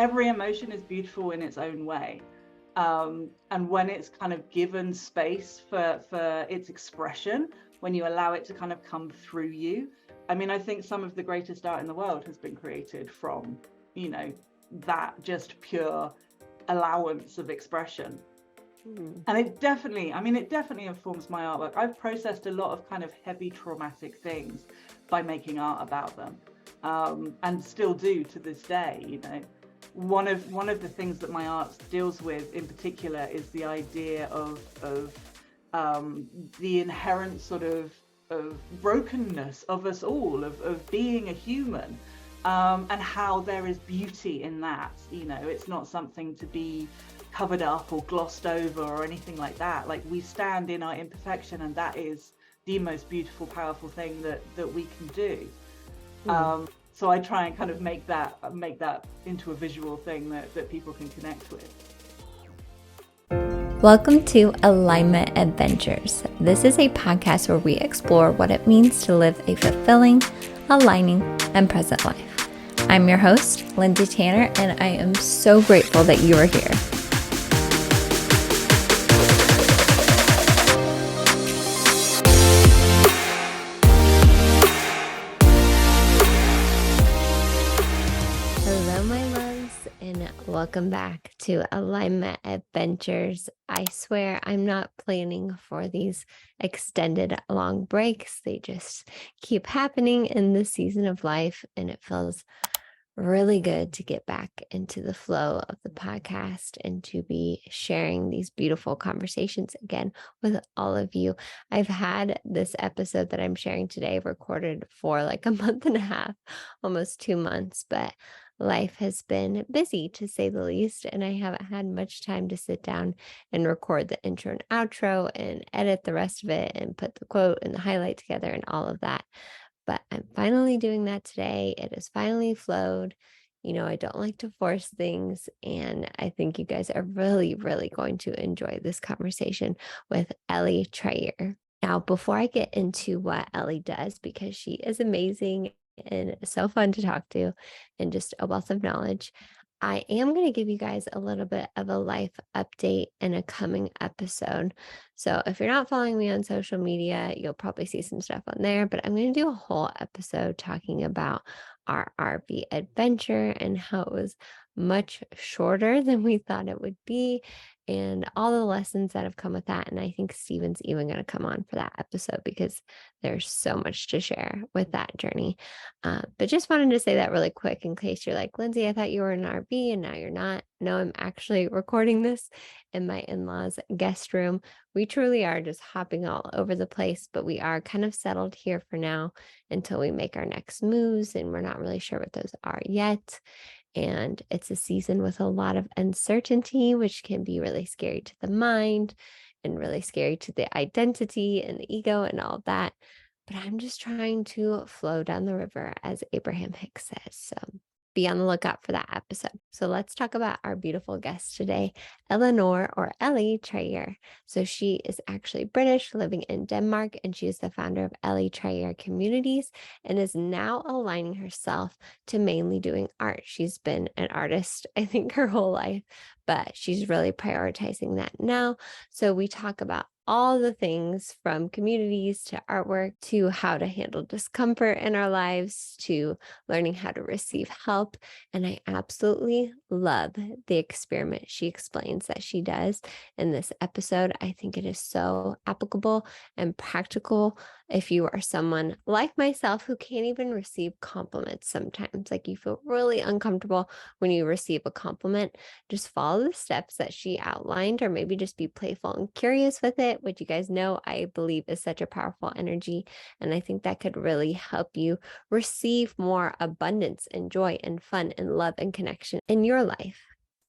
every emotion is beautiful in its own way. And when it's kind of given space for its expression, when you allow it to kind of come through you, I mean, I think some of the greatest art in the world has been created from, that just pure allowance of expression. And it definitely informs my artwork. I've processed a lot of kind of heavy traumatic things by making art about them, and still do to this day. One of the things that my art deals with in particular is the idea of the inherent sort of brokenness of us all, of being a human, and how there is beauty in that. It's not something to be covered up or glossed over or anything like that. Like, we stand in our imperfection, and that is the most beautiful, powerful thing that we can do. So I try and kind of make that into a visual thing that people can connect with. Welcome to Alignment Adventures. This is a podcast where we explore what it means to live a fulfilling, aligning, and present life. I'm your host, Lindsay Tanner, and I am so grateful that you are here. Welcome back to Alignment Adventures. I swear I'm not planning for these extended long breaks. They just keep happening in this season of life, and it feels really good to get back into the flow of the podcast and to be sharing these beautiful conversations again with all of you. I've had this episode that I'm sharing today recorded for like a month and a half, almost 2 months, but life has been busy, to say the least, and I haven't had much time to sit down and record the intro and outro and edit the rest of it and put the quote and the highlight together and all of that. But I'm finally doing that today. It has finally flowed. I don't like to force things, and I think you guys are really, really going to enjoy this conversation with Elinor Trier. Now, before I get into what Ellie does, because she is amazing and so fun to talk to and just a wealth of knowledge, I am going to give you guys a little bit of a life update in a coming episode. So if you're not following me on social media, you'll probably see some stuff on there, but I'm going to do a whole episode talking about our RV adventure and how it was much shorter than we thought it would be, and all the lessons that have come with that. And I think Steven's even going to come on for that episode because there's so much to share with that journey. But just wanted to say that really quick in case you're like, Lindsay, I thought you were in an RV and now you're not. No, I'm actually recording this in my in-laws' guest room. We truly are just hopping all over the place, but we are kind of settled here for now until we make our next moves, and we're not really sure what those are yet. And it's a season with a lot of uncertainty, which can be really scary to the mind and really scary to the identity and the ego and all that. But I'm just trying to flow down the river, as Abraham Hicks says. So be on the lookout for that episode. So let's talk about our beautiful guest today, Elinor, or Elinor Trier. So she is actually British, living in Denmark, and she is the founder of Elinor Trier Communities and is now aligning herself to mainly doing art. She's been an artist, I think, her whole life, but she's really prioritizing that now. So we talk about all the things from communities to artwork to how to handle discomfort in our lives to learning how to receive help. And I absolutely love the experiment she explains that she does in this episode. I think it is so applicable and practical if you are someone like myself who can't even receive compliments sometimes. Like, you feel really uncomfortable when you receive a compliment. Just follow the steps that she outlined, or maybe just be playful and curious with it, which you guys know I believe is such a powerful energy. And I think that could really help you receive more abundance and joy and fun and love and connection in your life.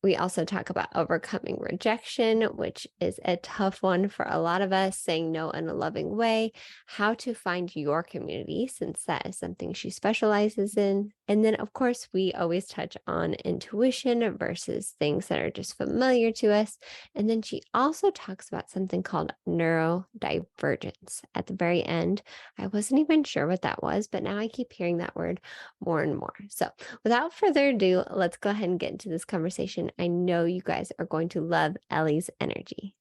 We also talk about overcoming rejection, which is a tough one for a lot of us, saying no in a loving way, how to find your community, since that is something she specializes in. And then, of course, we always touch on intuition versus things that are just familiar to us. And then she also talks about something called neurodivergence at the very end. I wasn't even sure what that was, but now I keep hearing that word more and more. So without further ado, let's go ahead and get into this conversation. I know you guys are going to love Ellie's energy.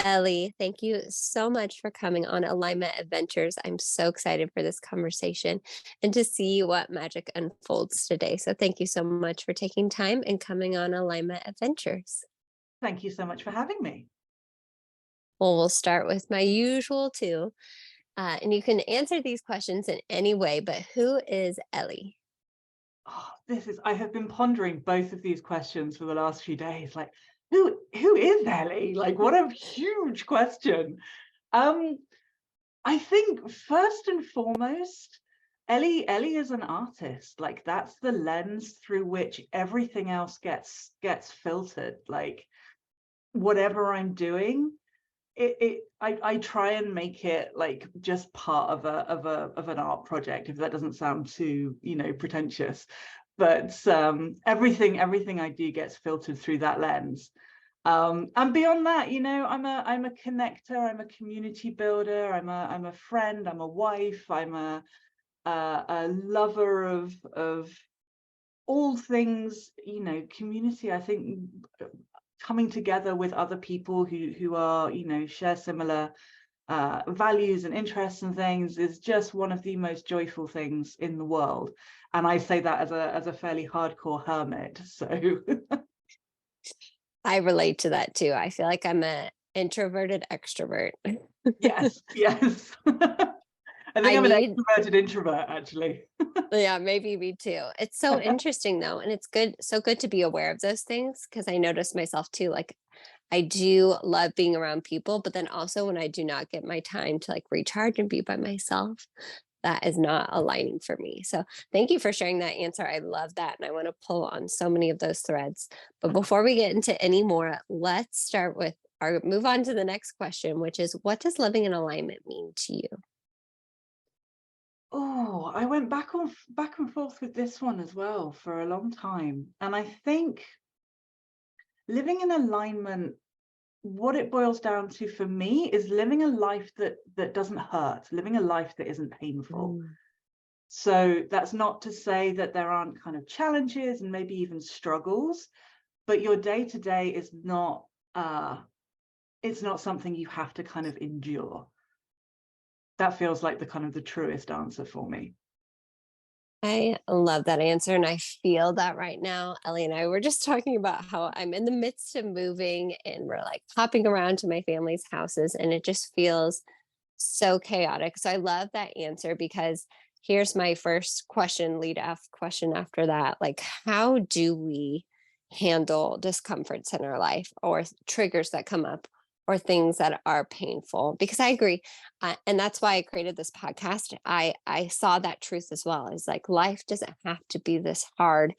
Ellie, thank you so much for coming on Alignment Adventures. I'm so excited for this conversation and to see what magic unfolds today. So thank you so much for taking time and coming on Alignment Adventures. Thank you so much for having me. Well, we'll start with my usual two. And you can answer these questions in any way, but who is Ellie? Oh, I have been pondering both of these questions for the last few days. Like, who is Ellie? Like, what a huge question. I think first and foremost, Ellie is an artist. Like, that's the lens through which everything else gets filtered. Like, whatever I'm doing, I try and make it like just part of an art project, if that doesn't sound too, pretentious. But everything I do gets filtered through that lens. And beyond that, I'm a connector, I'm a community builder, I'm a friend, I'm a wife, I'm a lover of all things, community. I think coming together with other people who are, share similar values and interests and things is just one of the most joyful things in the world. And I say that as a fairly hardcore hermit. So I relate to that too. I feel like I'm an introverted extrovert. yes. I think I'm an extroverted introvert, actually. Yeah, maybe me too. It's so interesting though, and it's so good to be aware of those things, because I notice myself too. Like, I do love being around people, but then also when I do not get my time to like recharge and be by myself, that is not aligning for me. So thank you for sharing that answer. I love that, and I want to pull on so many of those threads. But before we get into any more, let's start with move on to the next question, which is, what does living in alignment mean to you? Oh, I went back and forth with this one as well for a long time. And I think living in alignment, what it boils down to for me is living a life that doesn't hurt, living a life that isn't painful. So that's not to say that there aren't kind of challenges and maybe even struggles, but your day to day is not it's not something you have to kind of endure. That feels like the kind of the truest answer for me. I love that answer, and I feel that right now. Ellie and I were just talking about how I'm in the midst of moving and we're like hopping around to my family's houses, and it just feels so chaotic. So I love that answer, because here's my first question, lead off question after that. Like, how do we handle discomforts in our life, or triggers that come up, or things that are painful? Because I agree. And that's why I created this podcast. I saw that truth as well. Is like, life doesn't have to be this hard,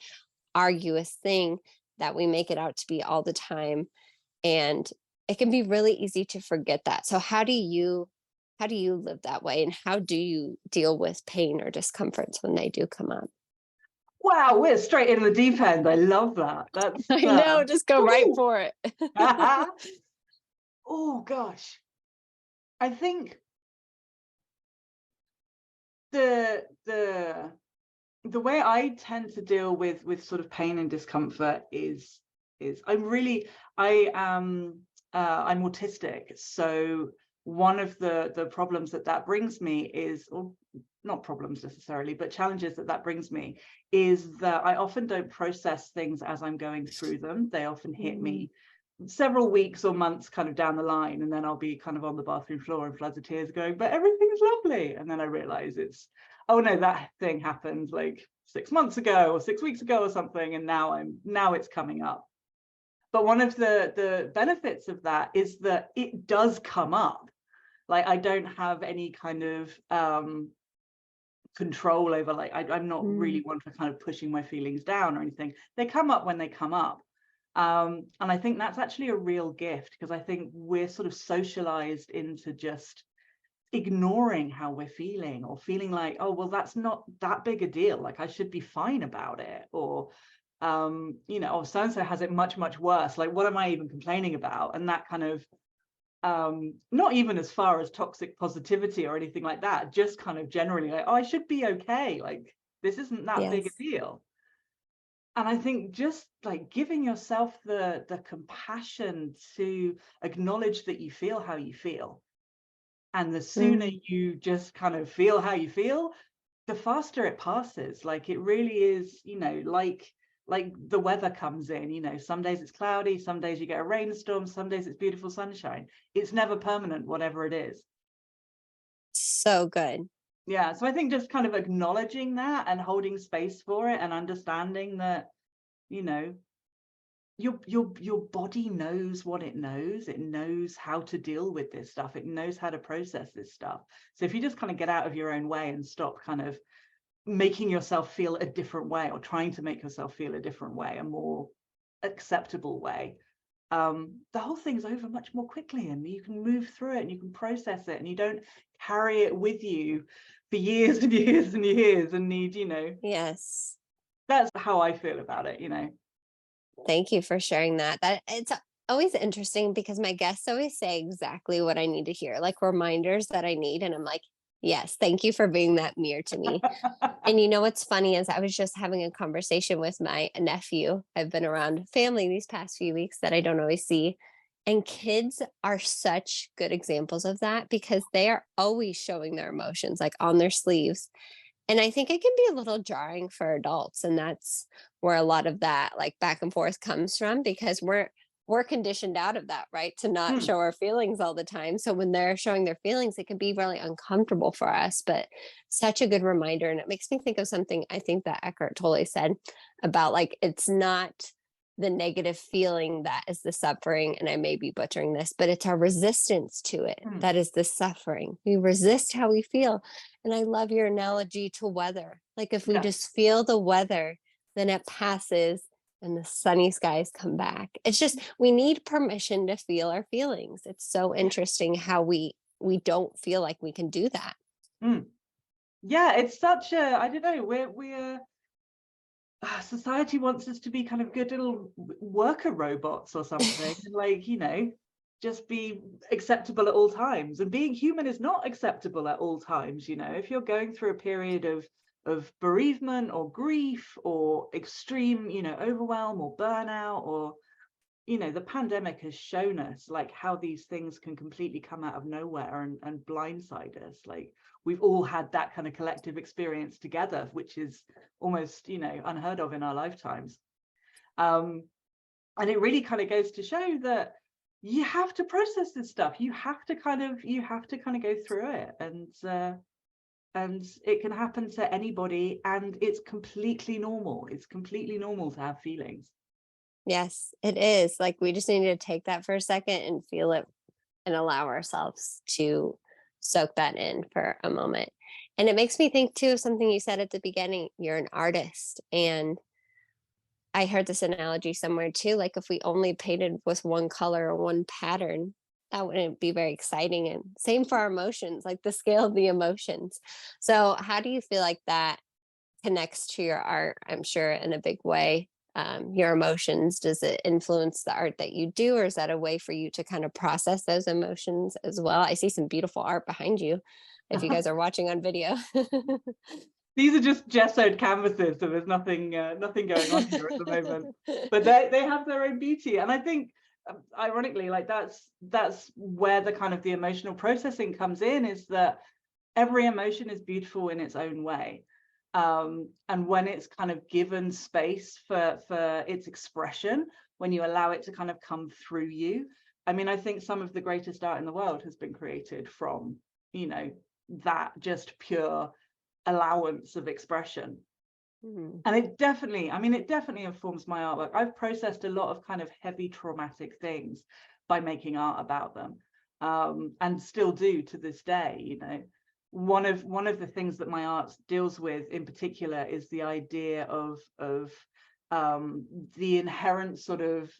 arduous thing that we make it out to be all the time. And it can be really easy to forget that. So how do you live that way, and how do you deal with pain or discomforts when they do come up? Wow, we're straight in the deep end. I love that. That's I know, just go right for it. Oh gosh. I think the way I tend to deal with sort of pain and discomfort is I'm autistic. So one of the problems that brings me is, or not problems necessarily, but challenges that brings me, is that I often don't process things as I'm going through them. They often hit me several weeks or months kind of down the line, and then I'll be kind of on the bathroom floor in floods of tears going, but everything's lovely. And then I realize oh no, that thing happened like 6 months ago or 6 weeks ago or something, and now it's coming up. But one of the benefits of that is that it does come up. Like, I don't have any kind of control over, like, I'm not really one for kind of pushing my feelings down or anything. They come up when they come up. And I think that's actually a real gift, because I think we're sort of socialized into just ignoring how we're feeling, or feeling like, oh, well, that's not that big a deal, like I should be fine about it, or oh, so and so has it much, much worse, like what am I even complaining about? And that kind of not even as far as toxic positivity or anything like that, just kind of generally like, oh, I should be okay, like this isn't that big a Yes. deal. And I think just like giving yourself the compassion to acknowledge that you feel how you feel, and the sooner Mm. you just kind of feel how you feel, the faster it passes. Like it really is, like the weather comes in, some days it's cloudy, some days you get a rainstorm, some days it's beautiful sunshine. It's never permanent, whatever it is. So good. Yeah, so I think just kind of acknowledging that and holding space for it, and understanding that, you know your body knows what it knows. It knows how to deal with this stuff. It knows how to process this stuff. So if you just kind of get out of your own way and stop kind of making yourself feel a different way, or trying to make yourself feel a different way, a more acceptable way, the whole thing's over much more quickly, and you can move through it and you can process it, and you don't carry it with you for years and years and years, and need, Yes. that's how I feel about it. Thank you for sharing that. That it's always interesting because my guests always say exactly what I need to hear, like reminders that I need. And I'm like, yes, thank you for being that mirror to me. And you know what's funny is I was just having a conversation with my nephew. I've been around family these past few weeks that I don't always see. And kids are such good examples of that because they are always showing their emotions like on their sleeves. And I think it can be a little jarring for adults, and that's where a lot of that, like, back and forth comes from because we're conditioned out of that, right? To not Hmm. show our feelings all the time. So when they're showing their feelings, it can be really uncomfortable for us, but such a good reminder. And it makes me think of something I think that Eckhart Tolle said about, like, it's not the negative feeling that is the suffering, and I may be butchering this, but it's our resistance to it Hmm. that is the suffering. We resist how we feel. And I love your analogy to weather. Like if we Yeah. just feel the weather, then it passes and the sunny skies come back. It's just we need permission to feel our feelings. It's so interesting how we don't feel like we can do that. Hmm. Yeah, it's such a, I don't know, we're society wants us to be kind of good little worker robots or something, and like, just be acceptable at all times. And being human is not acceptable at all times. If you're going through a period of bereavement or grief or extreme, overwhelm or burnout, or the pandemic has shown us like how these things can completely come out of nowhere and blindside us. Like we've all had that kind of collective experience together, which is almost, unheard of in our lifetimes. And it really kind of goes to show that you have to process this stuff. You have to kind of go through it. And it can happen to anybody, and it's completely normal. It's completely normal to have feelings. Yes, it is. Like we just need to take that for a second and feel it and allow ourselves to soak that in for a moment. And it makes me think too of something you said at the beginning. You're an artist. And I heard this analogy somewhere too. Like if we only painted with one color or one pattern, that wouldn't be very exciting. And same for our emotions, like the scale of the emotions. So, how do you feel like that connects to your art? I'm sure in a big way. Your emotions, does it influence the art that you do, or is that a way for you to kind of process those emotions as well? I see some beautiful art behind you if you guys are watching on video. These are just gessoed canvases, so there's nothing going on here at the moment. But they have their own beauty, and I think, ironically, like that's where the kind of the emotional processing comes in, is that every emotion is beautiful in its own way. And when it's kind of given space for its expression, when you allow it to kind of come through you, I mean, I think some of the greatest art in the world has been created from, that just pure allowance of expression. Mhm. And it definitely informs my artwork. I've processed a lot of kind of heavy traumatic things by making art about them, and still do to this day. One of the things that my art deals with in particular is the idea of the inherent sort of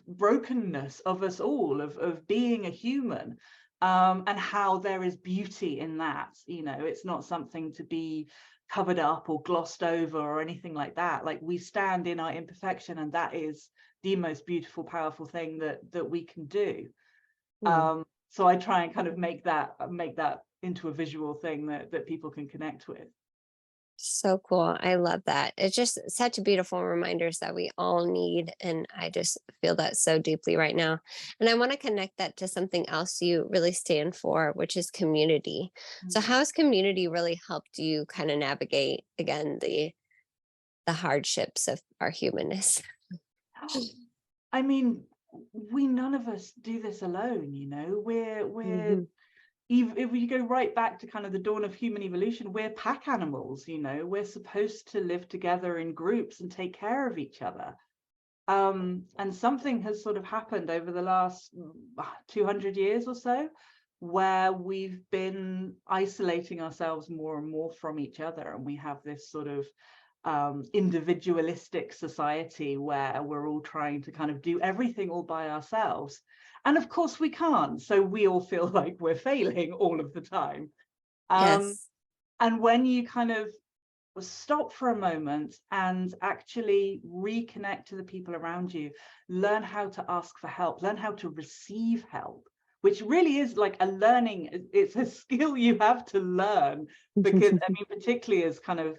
brokenness of us all, of being a human, and how there is beauty in that. You know, it's not something to be covered up or glossed over or anything like that. Like, we stand in our imperfection, and that is the most beautiful, powerful thing that we can do. So I try and kind of make that into a visual thing that people can connect with. So cool. I love that. It's just such beautiful reminders that we all need. And I just feel that so deeply right now. And I want to connect that to something else you really stand for, which is community. So how has community really helped you kind of navigate again the hardships of our humanness? I mean, none of us do this alone, you know. We're even if you go right back to kind of the dawn of human evolution, we're pack animals, you know. We're supposed to live together in groups and take care of each other. And something has sort of happened over the last 200 years or so, where we've been isolating ourselves more and more from each other, and we have this sort of individualistic society where we're all trying to kind of do everything all by ourselves. And of course we can't, so we all feel like we're failing all of the time. Yes. And when you kind of stop for a moment and actually reconnect to the people around you, learn how to ask for help, learn how to receive help, which really is like a learning, it's a skill you have to learn. Because I mean, particularly as kind of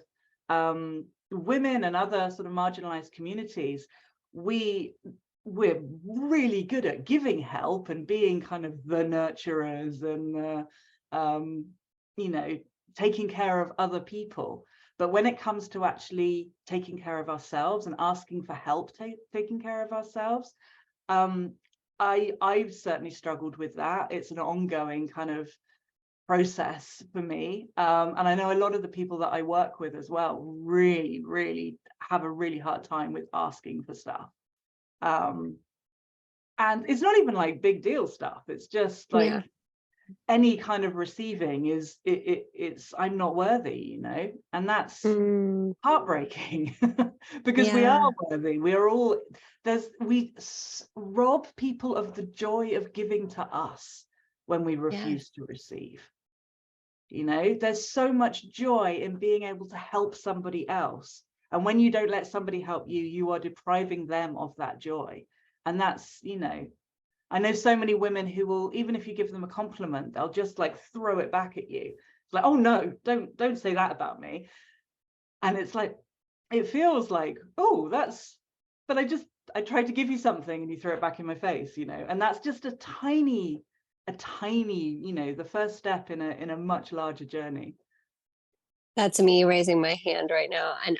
women and other sort of marginalized communities, we're really good at giving help and being kind of the nurturers and you know, taking care of other people. But when it comes to actually taking care of ourselves and asking for help taking care of ourselves, I've certainly struggled with that. It's an ongoing kind of process for me, and I know a lot of the people that I work with as well really have a really hard time with asking for stuff. And it's not even like big deal stuff. It's just like any kind of receiving is it's I'm not worthy, you know, and that's heartbreaking. Because we are worthy. We are all we rob people of the joy of giving to us when we refuse to receive. You know, there's so much joy in being able to help somebody else, and when you don't let somebody help you, you are depriving them of that joy. And that's, you know, I know so many women who will, even if you give them a compliment, they'll just like throw it back at you. It's like, oh no, don't say that about me. And it's like, it feels like, oh, but I tried to give you something and you throw it back in my face, you know. And that's just a tiny, you know, the first step in a much larger journey. That's me raising my hand right now. And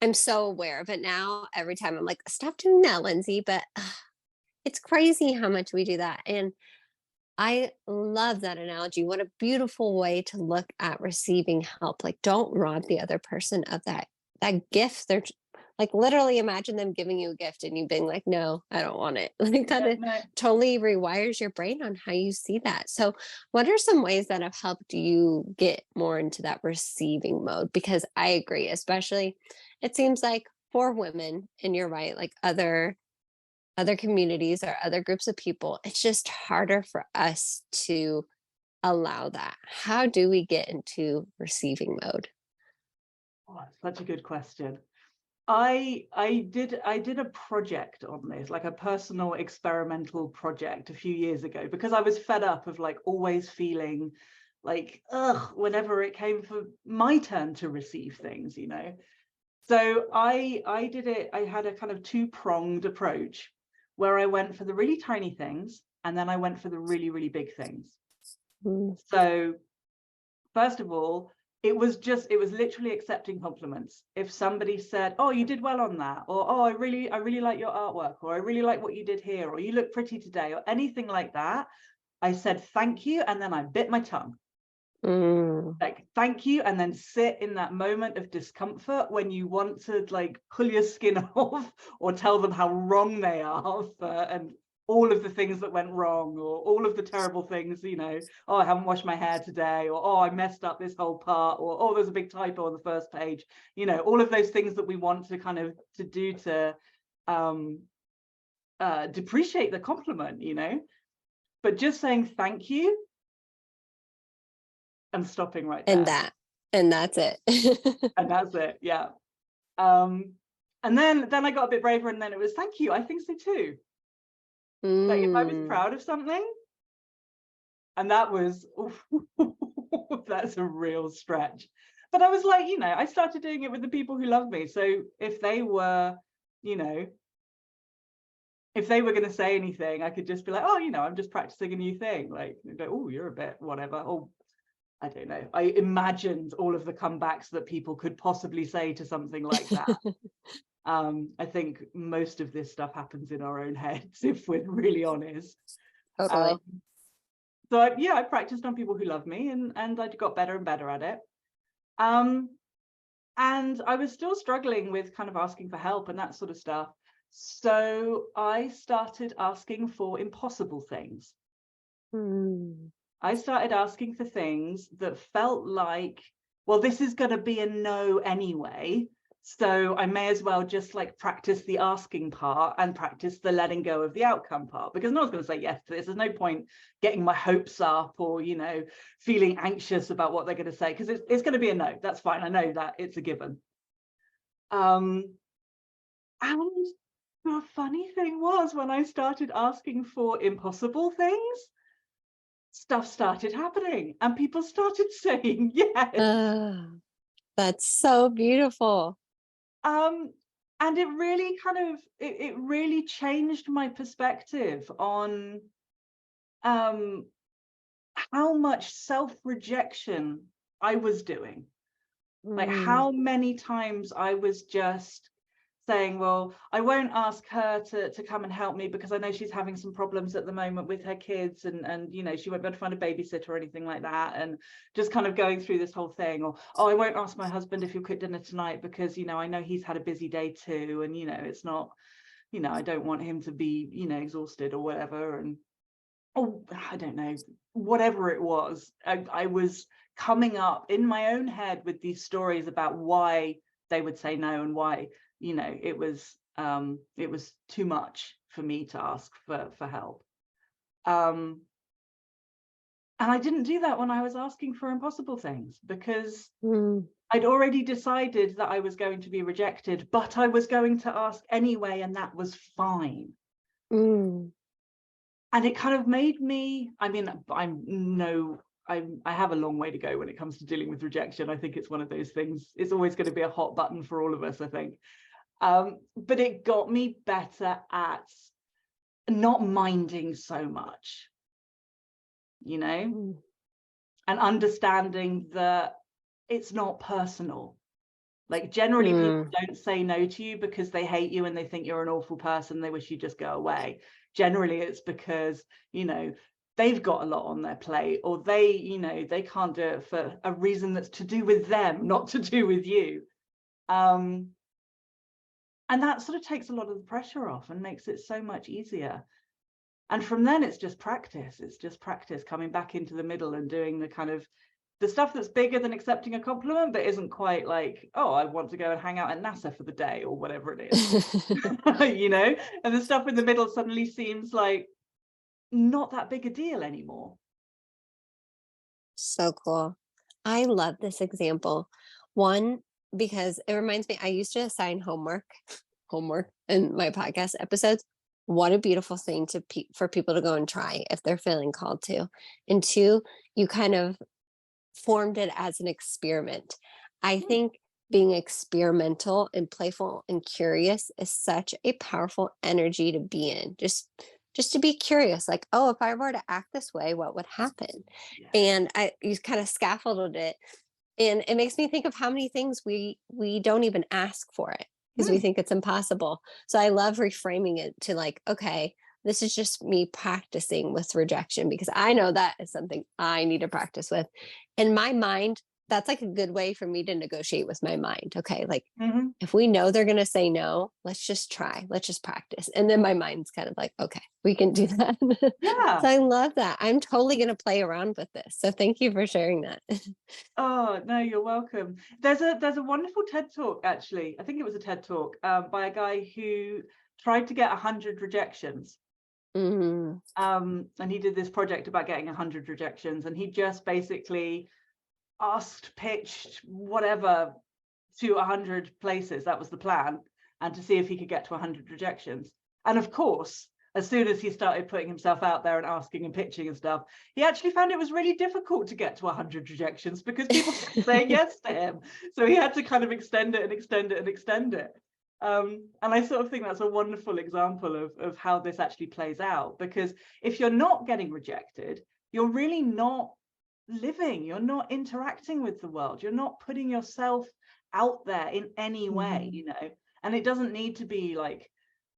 I'm so aware of it now. Every time I'm like, stop doing that, Lindsay. But it's crazy how much we do that. And I love that analogy. What a beautiful way to look at receiving help. Like, don't rob the other person of that gift. They're like, literally imagine them giving you a gift and you being like, no, I don't want it. Like that, it totally rewires your brain on how you see that. So what are some ways that have helped you get more into that receiving mode? Because I agree, especially it seems like for women, and you're right, like other communities or other groups of people, it's just harder for us to allow that. How do we get into receiving mode? Oh, such a good question. I did a project on this, like a personal experimental project a few years ago, because I was fed up of like always feeling like, ugh, whenever it came for my turn to receive things, you know. So I did it. I had a kind of two-pronged approach where I went for the really tiny things and then I went for the really, really big things. So first of all, it was literally accepting compliments. If somebody said, oh, you did well on that, or oh, I really like your artwork, or I really like what you did here, or you look pretty today, or anything like that, I said thank you, and then I bit my tongue. Like, thank you, and then sit in that moment of discomfort when you want to like pull your skin off or tell them how wrong they are and all of the things that went wrong, or all of the terrible things, oh, I haven't washed my hair today, or oh, I messed up this whole part, or oh, there's a big typo on the first page, all of those things that we want to kind of to do to depreciate the compliment, but just saying thank you and stopping right there. And that's it. And that's it. Yeah. And then I got a bit braver, and then it was thank you, I think so too. Like if I was proud of something, and that was that's a real stretch, but I was like, I started doing it with the people who love me. So if they were, if they were going to say anything, I could just be like, oh, I'm just practicing a new thing. Like, oh, you're a bit whatever. Oh, I don't know. I imagined all of the comebacks that people could possibly say to something like that. I think most of this stuff happens in our own heads, if we're really honest. Totally. So I practiced on people who love me, and I got better and better at it. And I was still struggling with kind of asking for help and that sort of stuff. So I started asking for impossible things. I started asking for things that felt like, well, this is going to be a no anyway. So I may as well just like practice the asking part and practice the letting go of the outcome part, because no one's going to say yes to this. There's no point getting my hopes up or, feeling anxious about what they're going to say, because it's going to be a no. That's fine. I know that it's a given. And the funny thing was, when I started asking for impossible things, stuff started happening and people started saying yes. That's so beautiful. And it really kind of it really changed my perspective on how much self-rejection I was doing. Like how many times I was just saying, well, I won't ask her to come and help me because I know she's having some problems at the moment with her kids, and she won't be able to find a babysitter or anything like that, and just kind of going through this whole thing. Or, oh, I won't ask my husband if he'll cook dinner tonight because I know he's had a busy day too, and it's not, I don't want him to be exhausted or whatever. And I don't know, whatever it was, I was coming up in my own head with these stories about why they would say no, and why it was too much for me to ask for help. And I didn't do that when I was asking for impossible things, because I'd already decided that I was going to be rejected, but I was going to ask anyway, and that was fine. And it kind of made me, I mean, I have a long way to go when it comes to dealing with rejection. I think it's one of those things, it's always going to be a hot button for all of us, I think. But it got me better at not minding so much, and understanding that it's not personal. Like generally people don't say no to you because they hate you and they think you're an awful person, they wish you just go away. Generally it's because they've got a lot on their plate, or they can't do it for a reason that's to do with them, not to do with you. And that sort of takes a lot of the pressure off and makes it so much easier. And from then it's just practice. It's just practice coming back into the middle and doing the kind of the stuff that's bigger than accepting a compliment, but isn't quite like, oh, I want to go and hang out at NASA for the day or whatever it is. And the stuff in the middle suddenly seems like not that big a deal anymore. So cool. I love this example. One, because it reminds me, I used to assign homework in my podcast episodes. What a beautiful thing for people to go and try if they're feeling called to. And two, you kind of formed it as an experiment. I think being experimental and playful and curious is such a powerful energy to be in. Just to be curious, like, oh, if I were to act this way, what would happen? And you kind of scaffolded it. And it makes me think of how many things we don't even ask for it because we think it's impossible. So I love reframing it to like, okay, this is just me practicing with rejection because I know that is something I need to practice with. In my mind, that's like a good way for me to negotiate with my mind. Okay, like Hmm. if we know they're going to say no, let's just try, let's just practice. And then my mind's kind of like, okay, we can do that. Yeah. So I love that. I'm totally going to play around with this. So thank you for sharing that. Oh, no, you're welcome. There's a wonderful TED talk, actually. I think it was a TED talk by a guy who tried to get 100 rejections. Mm, And he did this project about getting 100 rejections, and he just basically asked, pitched, whatever, to 100 places. That was the plan, and to see if he could get to 100 rejections. And of course, as soon as he started putting himself out there and asking and pitching and stuff, he actually found it was really difficult to get to 100 rejections because people kept saying yes to him. So he had to kind of extend it and extend it and extend it. And I sort of think that's a wonderful example of how this actually plays out, because if you're not getting rejected, you're really not living, you're not interacting with the world, you're not putting yourself out there in any way, mm, you know. And it doesn't need to be like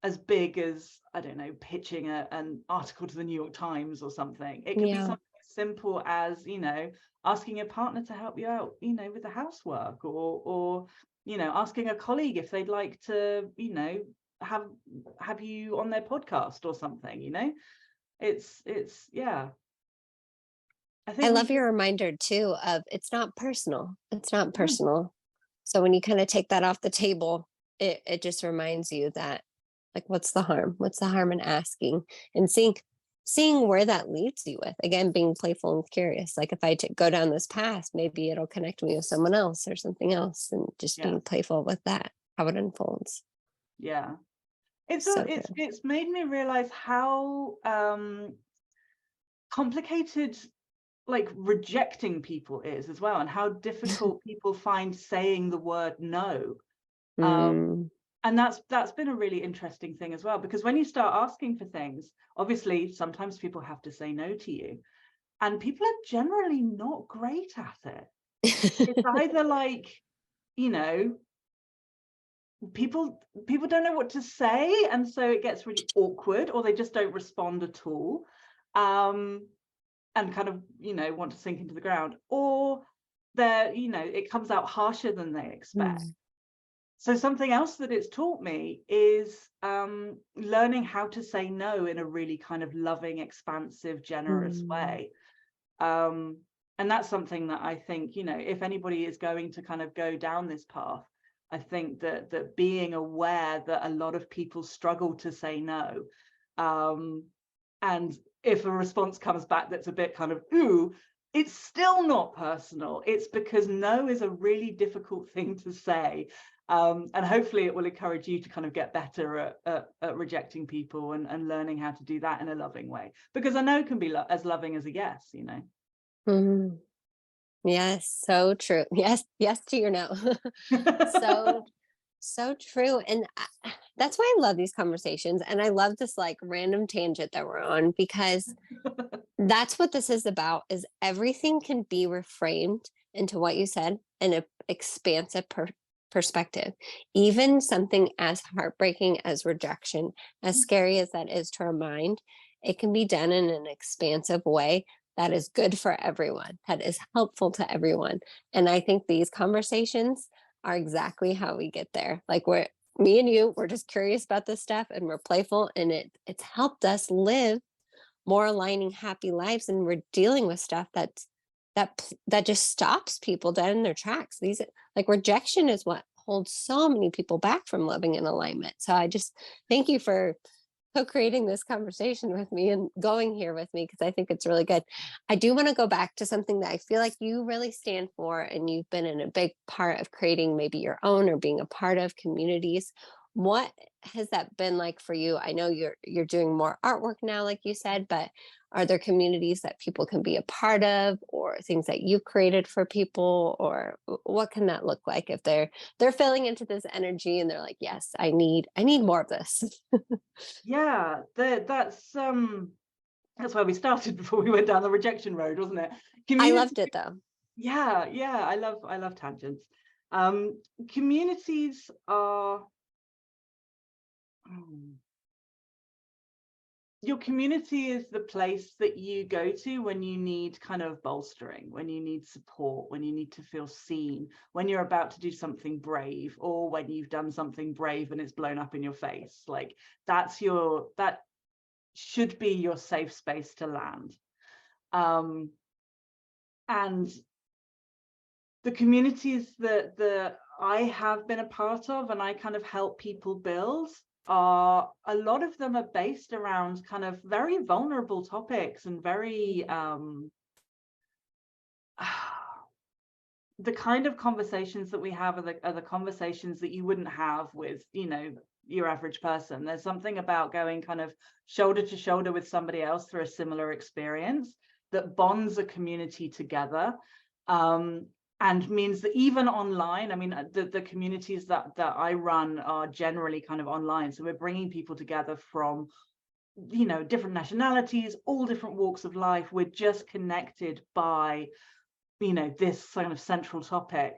as big as, I don't know, pitching an article to the New York Times or something. It could be yeah. something as simple as, you know, asking a partner to help you out, you know, with the housework, or you know, asking a colleague if they'd like to, you know, have you on their podcast or something, you know. It's yeah, I I think we love should. your reminder too of it's not personal. It's not Mm, personal. So when you kind of take that off the table, it just reminds you that like what's the harm? What's the harm in asking and seeing where that leads you with again being playful and curious. Like if go down this path, maybe it'll connect me with someone else or something else, and just yeah, being playful with that, how it unfolds. yeah. It's So good. it's made me realize how complicated like rejecting people is as well, and how difficult people find saying the word no. um Mm, and that's been a really interesting thing as well, because when you start asking for things, obviously sometimes people have to say no to you, and people are generally not great at it. It's either like, you know, people don't know what to say, and so it gets really awkward, or they just don't respond at all, um and kind of, you know, want to sink into the ground, or they're, you know, it comes out harsher than they expect. mm, So something else that it's taught me is learning how to say no in a really kind of loving, expansive, generous mm, way. um and that's something that I think, you know, if anybody is going to kind of go down this path, I think that being aware that a lot of people struggle to say no, um and if a response comes back that's a bit kind of ooh, it's still not personal. It's because no is a really difficult thing to say. And hopefully it will encourage you to kind of get better at rejecting people, and learning how to do that in a loving way, because a no can be as loving as a yes, you know. mm. Yes, so true. Yes, yes to your no. So so true. And that's why I love these conversations. And I love this like random tangent that we're on, because that's what this is about is everything can be reframed into what you said in an expansive perspective. Even something as heartbreaking as rejection, as scary as that is to our mind, it can be done in an expansive way that is good for everyone, that is helpful to everyone. And I think these conversations are exactly how we get there. Like we're me and you, we're just curious about this stuff and we're playful, and it's helped us live more aligning happy lives, and we're dealing with stuff that just stops people dead in their tracks. These like rejection is what holds so many people back from living in alignment. So I just thank you for co-creating this conversation with me and going here with me, because I think it's really good. I do want to go back to something that I feel like you really stand for, and you've been in a big part of creating maybe your own or being a part of communities. What has that been like for you? I know you're doing more artwork now, like you said, but are there communities that people can be a part of, or things that you've created for people, or what can that look like if they're filling into this energy and they're like, yes, I need more of this. Yeah, that's where we started before we went down the rejection road, wasn't it? I Community. loved it though. Yeah, yeah, I love tangents. Communities are, hmm, your community is the place that you go to when you need kind of bolstering, when you need support, when you need to feel seen, when you're about to do something brave, or when you've done something brave and it's blown up in your face. Like that should be your safe space to land. And the communities that I have been a part of and I kind of help people build, are a lot of them are based around kind of very vulnerable topics and very the kind of conversations that we have are the conversations that you wouldn't have with, you know, your average person. There's something about going kind of shoulder to shoulder with somebody else through a similar experience that bonds a community together, and means that even online, I mean, the communities that I run are generally kind of online. So we're bringing people together from, you know, different nationalities, all different walks of life. We're just connected by, you know, this kind of central topic.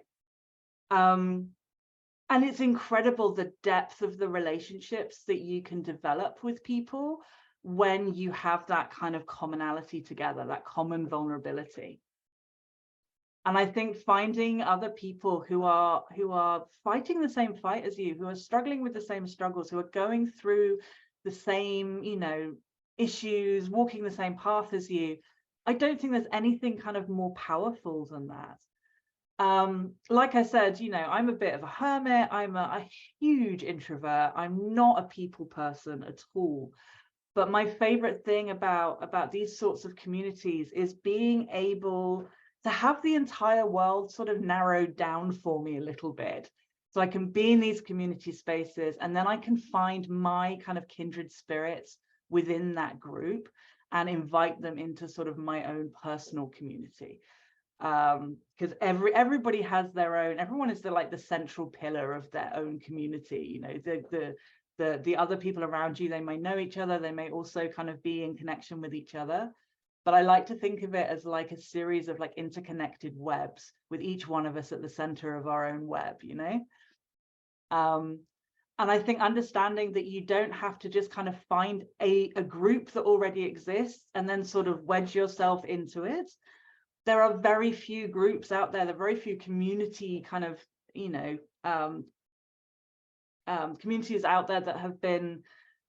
And it's incredible the depth of the relationships that you can develop with people when you have that kind of commonality together, that common vulnerability. And I think finding other people who are fighting the same fight as you, who are struggling with the same struggles, who are going through the same, you know, issues, walking the same path as you, I don't think there's anything kind of more powerful than that. Like I said, you know, I'm a bit of a hermit. I'm a huge introvert. I'm not a people person at all. But my favorite thing about these sorts of communities is being able to have the entire world sort of narrowed down for me a little bit. So I can be in these community spaces, and then I can find my kind of kindred spirits within that group and invite them into sort of my own personal community. Because everybody has their own, everyone is like the central pillar of their own community. You know, the other people around you, they may know each other, they may also kind of be in connection with each other. But I like to think of it as like a series of like interconnected webs, with each one of us at the center of our own web, you know? And I think understanding that you don't have to just kind of find a group that already exists and then sort of wedge yourself into it. There are very few groups out there, there are very few community kind of, you know, communities out there that have been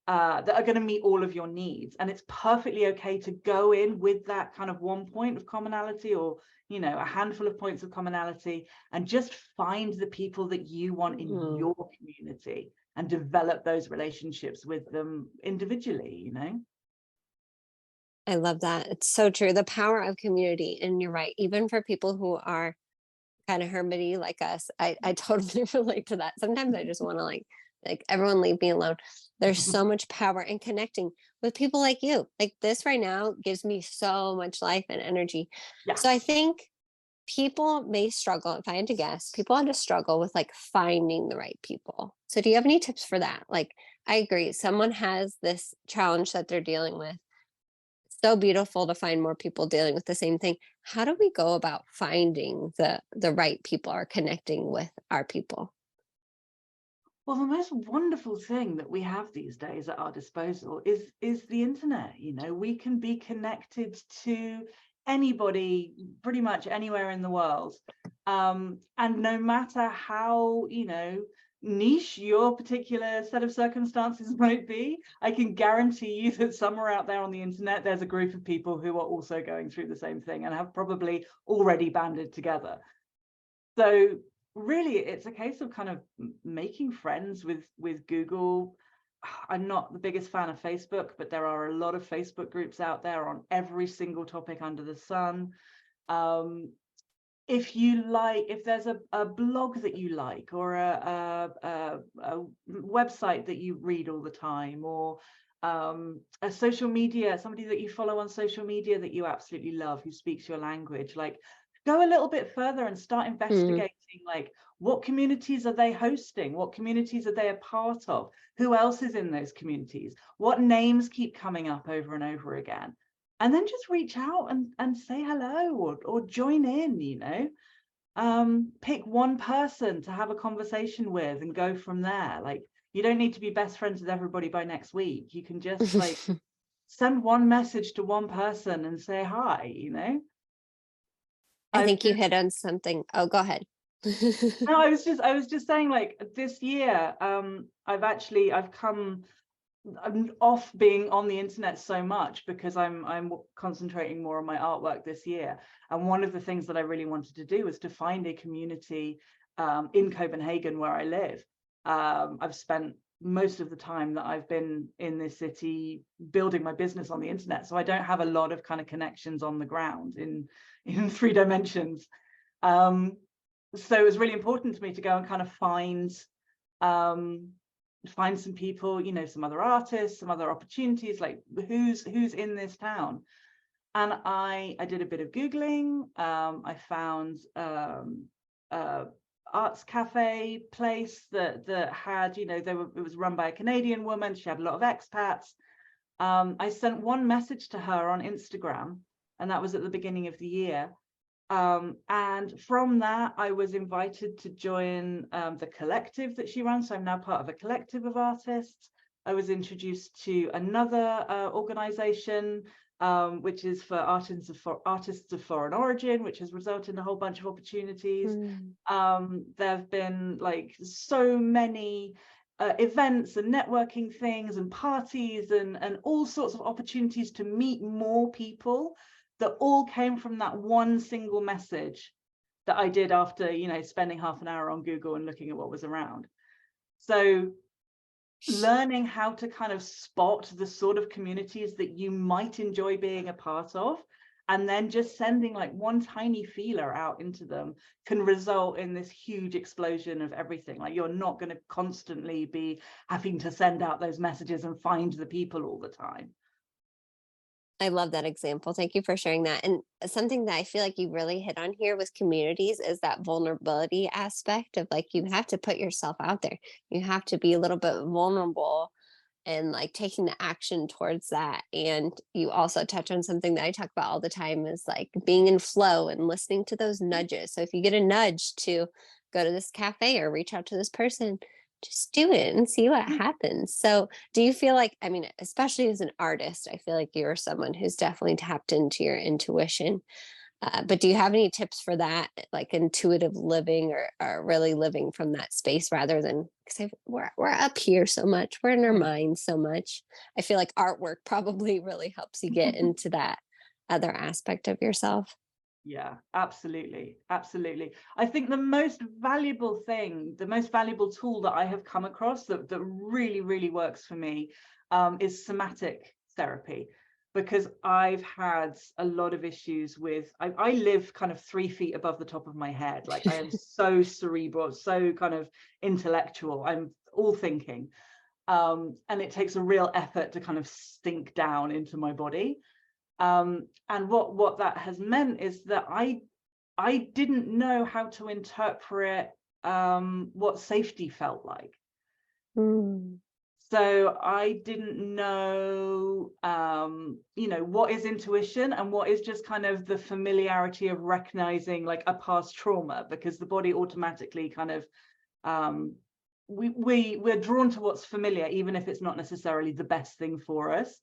that are going to meet all of your needs. And it's perfectly okay to go in with that kind of one point of commonality, or, you know, a handful of points of commonality, and just find the people that you want in your community and develop those relationships with them individually, you know. I love that. It's so true. The power of community. And you're right. Even for people who are kind of hermity like us, I totally relate to that. Sometimes I just want to like everyone leave me alone. There's so much power in connecting with people like you. Like this right now gives me so much life and energy. Yeah. So I think people may struggle, if I had to guess, people had to struggle with like finding the right people. So do you have any tips for that? Like, I agree. Someone has this challenge that they're dealing with. So beautiful to find more people dealing with the same thing. How do we go about finding the right people or connecting with our people? Well, the most wonderful thing that we have these days at our disposal is the internet. You know, we can be connected to anybody pretty much anywhere in the world. And no matter how, you know, niche your particular set of circumstances might be, I can guarantee you that somewhere out there on the internet, there's a group of people who are also going through the same thing and have probably already banded together. So really, it's a case of kind of making friends with Google. I'm not the biggest fan of Facebook, but there are a lot of Facebook groups out there on every single topic under the sun. If you like, if there's a blog that you like, or a website that you read all the time, or a social media, somebody that you follow on social media that you absolutely love, who speaks your language, like, go a little bit further and start investigating, like, what communities are they hosting? What communities are they a part of? Who else is in those communities? What names keep coming up over and over again? And then just reach out and say hello, or join in, you know. Pick one person to have a conversation with and go from there. Like, you don't need to be best friends with everybody by next week. You can just like send one message to one person and say hi, I I've think you hit on something. Oh, go ahead. no, I was just saying, like, this year, I'm off being on the internet so much because I'm concentrating more on my artwork this year. And one of the things that I really wanted to do was to find a community in Copenhagen where I live. I've spent most of the time that I've been in this city building my business on the internet, so I don't have a lot of kind of connections on the ground in 3 dimensions. So it was really important to me to go and kind of find some people, some other artists, some other opportunities, like who's in this town. And I did a bit of Googling. I found arts cafe place that had, it was run by a Canadian woman. She had a lot of expats. I sent one message to her on Instagram, and that was at the beginning of the year. And from that, I was invited to join the collective that she runs. So I'm now part of a collective of artists. I was introduced to another organization, which is for artists of foreign origin, which has resulted in a whole bunch of opportunities. There have been like so many events and networking things and parties and all sorts of opportunities to meet more people that all came from that one single message that I did after, spending half an hour on Google and looking at what was around. So learning how to kind of spot the sort of communities that you might enjoy being a part of, and then just sending like one tiny feeler out into them can result in this huge explosion of everything. Like, you're not going to constantly be having to send out those messages and find the people all the time. I love that example. Thank you for sharing that. And something that I feel like you really hit on here with communities is that vulnerability aspect of, like, you have to put yourself out there. You have to be a little bit vulnerable and like taking the action towards that. And you also touch on something that I talk about all the time is like being in flow and listening to those nudges. So if you get a nudge to go to this cafe or reach out to this person, just do it and see what happens. So do you feel like, I mean, especially as an artist, I feel like you're someone who's definitely tapped into your intuition. But do you have any tips for that, like intuitive living or really living from that space rather than, because we're up here so much, we're in our minds so much. I feel like artwork probably really helps you get into that other aspect of yourself. Yeah, absolutely. Absolutely. I think the most valuable tool that I have come across that really, really works for me is somatic therapy, because I've had a lot of issues with, I live kind of 3 feet above the top of my head. Like, I am so cerebral, so kind of intellectual. I'm all thinking. And it takes a real effort to kind of sink down into my body. And what that has meant is that I didn't know how to interpret what safety felt like. So I didn't know, what is intuition and what is just kind of the familiarity of recognizing like a past trauma, because the body automatically kind of, we're drawn to what's familiar, even if it's not necessarily the best thing for us.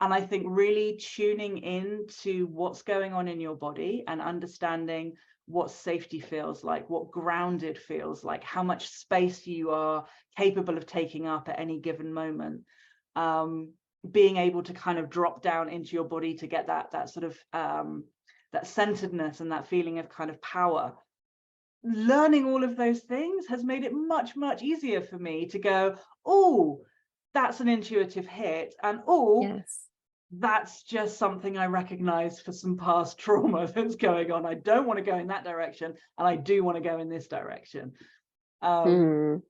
And I think really tuning in to what's going on in your body and understanding what safety feels like, what grounded feels like, how much space you are capable of taking up at any given moment. Being able to kind of drop down into your body to get that sort of that centeredness and that feeling of kind of power. Learning all of those things has made it much, much easier for me to go, oh, that's an intuitive hit, and Yes. that's just something I recognize for some past trauma that's going on. I don't want to go in that direction, and I do want to go in this direction. So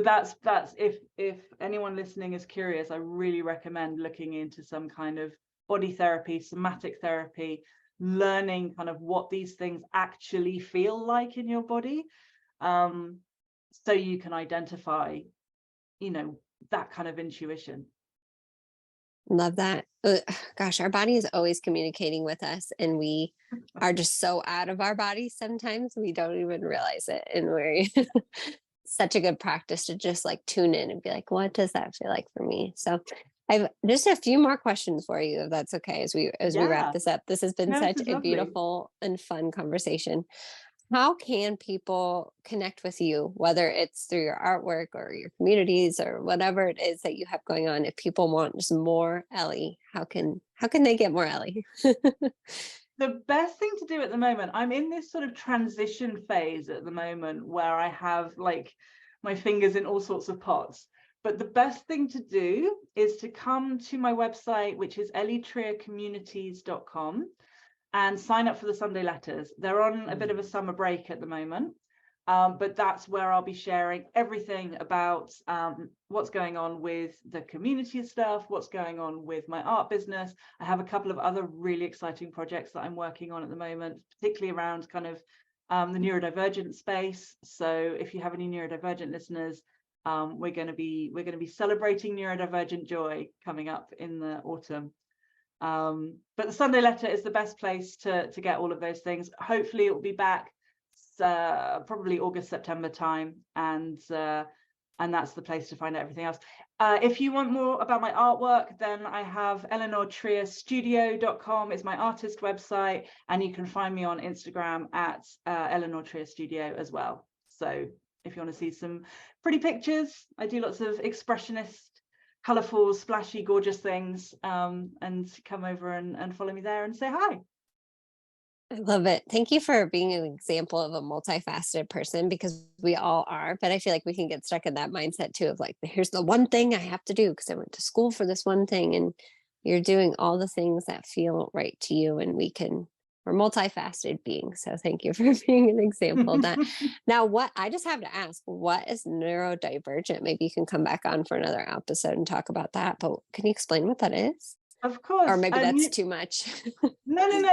that's if anyone listening is curious, I really recommend looking into some kind of body therapy, somatic therapy, learning kind of what these things actually feel like in your body, so you can identify, that kind of intuition. Love that. Gosh, our body is always communicating with us, and we are just so out of our bodies sometimes we don't even realize it. And we're such a good practice to just like tune in and be like, what does that feel like for me? So I've just a few more questions for you, if that's okay, as we wrap Yeah. this up. This has been No, this such is a lovely. beautiful and fun conversation. How can people connect with you, whether it's through your artwork or your communities or whatever it is that you have going on? If people want just more Ellie, how can they get more Ellie? The best thing to do at the moment, I'm in this sort of transition phase at the moment where I have like my fingers in all sorts of pots. But the best thing to do is to come to my website, which is elitriercommunities.com, and sign up for the Sunday letters. They're on a bit of a summer break at the moment, but that's where I'll be sharing everything about what's going on with the community stuff, what's going on with my art business. I have a couple of other really exciting projects that I'm working on at the moment, particularly around kind of the neurodivergent space. So if you have any neurodivergent listeners, we're going to be celebrating neurodivergent joy coming up in the autumn. But the Sunday letter is the best place to get all of those things. Hopefully it will be back probably August, September time, and that's the place to find out everything else. If you want more about my artwork, then I have elinortrierstudio.com is my artist website, and you can find me on Instagram at Elinor Trier Studio as well. So if you want to see some pretty pictures, I do lots of expressionist, colorful, splashy, gorgeous things, and come over and follow me there and say hi. I love it. Thank you for being an example of a multifaceted person, because we all are. But I feel like we can get stuck in that mindset too of like, here's the one thing I have to do because I went to school for this one thing. And you're doing all the things that feel right to you. And we're multifaceted beings. So thank you for being an example of that. Now, what I just have to ask, what is neurodivergent? Maybe you can come back on for another episode and talk about that. But can you explain what that is? Of Or course. maybe that's too much. No. In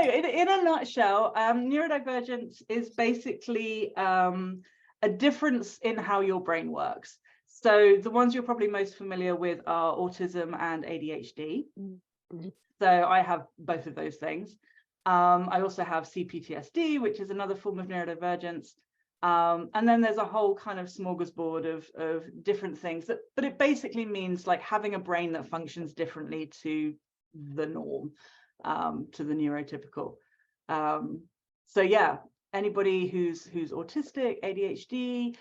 a nutshell, neurodivergence is basically a difference in how your brain works. So the ones you're probably most familiar with are autism and ADHD. Mhm. So I have both of those things. I also have CPTSD, which is another form of neurodivergence. And then there's a whole kind of smorgasbord of different things but it basically means like having a brain that functions differently to the norm, to the neurotypical. So yeah, anybody who's autistic, ADHD,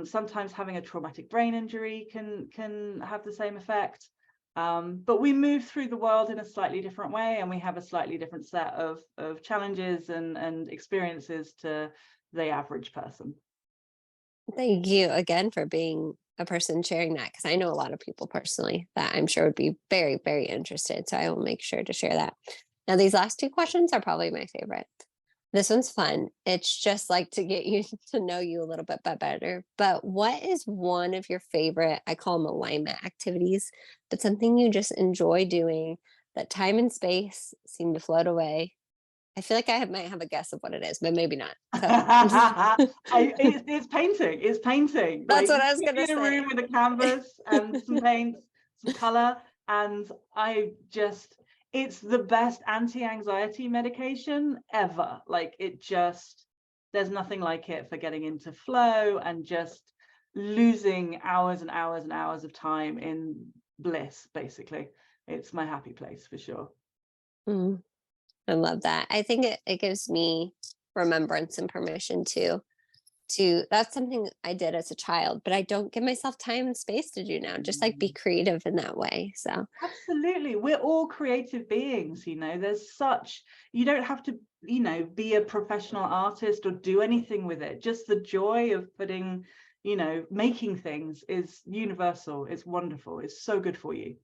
sometimes having a traumatic brain injury can have the same effect. But we move through the world in a slightly different way, and we have a slightly different set of challenges and experiences to the average person. Thank you again for being a person sharing that, because I know a lot of people personally that I'm sure would be very, very interested. So I will make sure to share that. Now, these last two questions are probably my favorite. This one's fun. It's just like to get you to know you a little bit better. But what is one of your favorite, I call them alignment activities, but something you just enjoy doing that time and space seem to float away? I feel like might have a guess of what it is, but maybe not. So It's painting. It's painting. that's Like what you I was put going me to in a room say. with a canvas and some paints, some color, and it's the best anti-anxiety medication ever. Like there's nothing like it for getting into flow and just losing hours and hours and hours of time in bliss, basically. It's my happy place for sure. Mm, I love that. I think it gives me remembrance and permission to that's something I did as a child, but I don't give myself time and space to do now. Just like be creative in that way. So Absolutely. We're all creative beings, you don't have to, be a professional artist or do anything with it. Just the joy of making things is universal. It's wonderful. It's so good for you.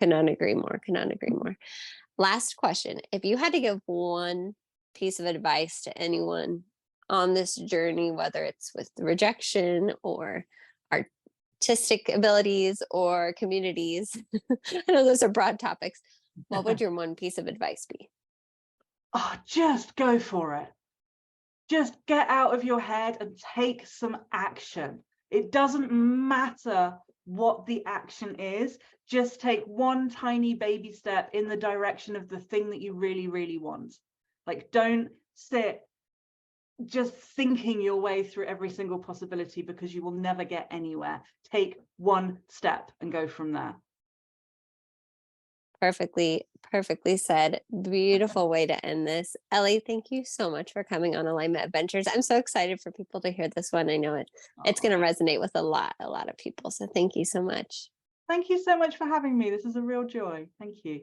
cannot agree more. Cannot agree more. Last question. If you had to give one piece of advice to anyone on this journey, whether it's with rejection or artistic abilities or communities, I know those are broad topics. What would your one piece of advice be? Oh, just go for it. Just get out of your head and take some action. It doesn't matter what the action is. Just take one tiny baby step in the direction of the thing that you really, really want. Like, don't sit just thinking your way through every single possibility, because you will never get anywhere. Take one step and go from there. Perfectly said. Beautiful way to end this. Ellie, thank you so much for coming on Alignment Adventures. I'm so excited for people to hear this one. I know it's Oh, going to resonate with a lot of people. So thank you so much. thank you so much for having me. This is a real joy. Thank you.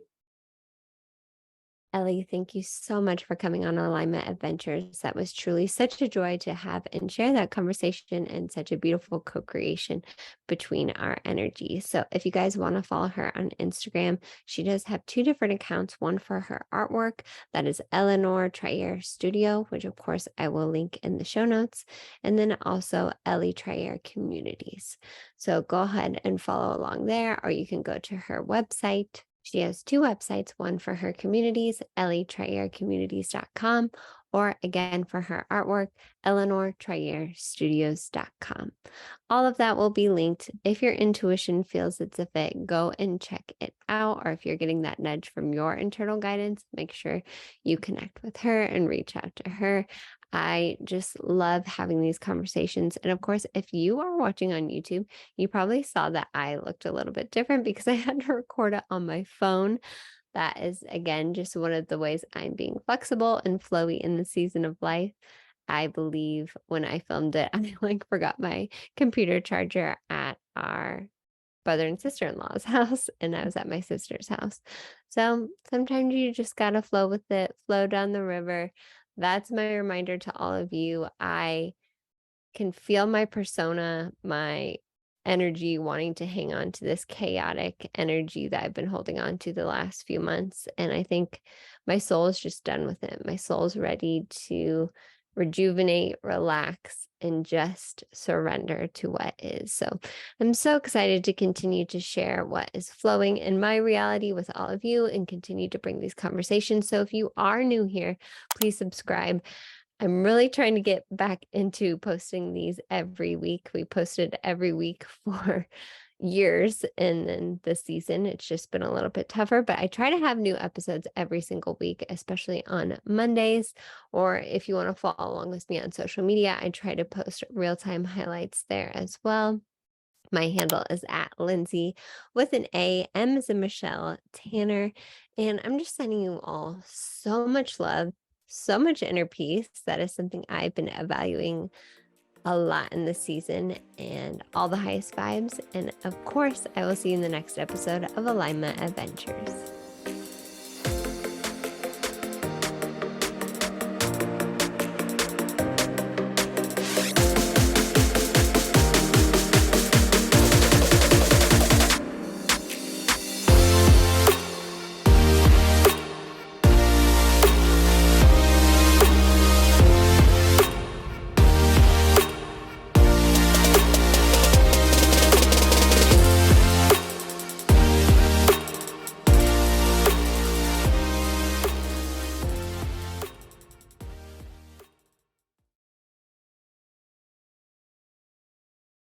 Ellie, thank you so much for coming on Alignment Adventures. That was truly such a joy to have and share that conversation and such a beautiful co creation between our energies. So, if you guys want to follow her on Instagram, she does have two different accounts one for her artwork, that is Elinor Trier Studio, which of course I will link in the show notes, and then also Ellie Trier Communities. So, go ahead and follow along there, or you can go to her website. She has two websites, one for her communities, ellitriercommunities.com, or again for her artwork, elinortrierstudios.com. All of that will be linked. If your intuition feels it's a fit, go and check it out. Or if you're getting that nudge from your internal guidance, make sure you connect with her and reach out to her. I just love having these conversations. And of course, if you are watching on YouTube, you probably saw that I looked a little bit different because I had to record it on my phone. That is, again, just one of the ways I'm being flexible and flowy in the season of life. I believe when I filmed it, I forgot my computer charger at our brother and sister-in-law's house, and I was at my sister's house. So sometimes you just gotta flow with it, flow down the river. That's my reminder to all of you. I can feel my persona, my energy wanting to hang on to this chaotic energy that I've been holding on to the last few months. And I think my soul is just done with it. My soul's ready to rejuvenate, relax, and just surrender to what is. So I'm so excited to continue to share what is flowing in my reality with all of you and continue to bring these conversations. So if you are new here, please subscribe. I'm really trying to get back into posting these every week. We posted every week for years, and then this season it's just been a little bit tougher, but I try to have new episodes every single week, especially on Mondays. Or if you want to follow along with me on social media, I try to post real-time highlights there as well. My handle is at Lindsay with an A, M as in Michelle, Tanner. And I'm just sending you all so much love, so much inner peace. That is something I've been evaluating a lot in this season, and all the highest vibes. And of course, I will see you in the next episode of Alignment Adventures.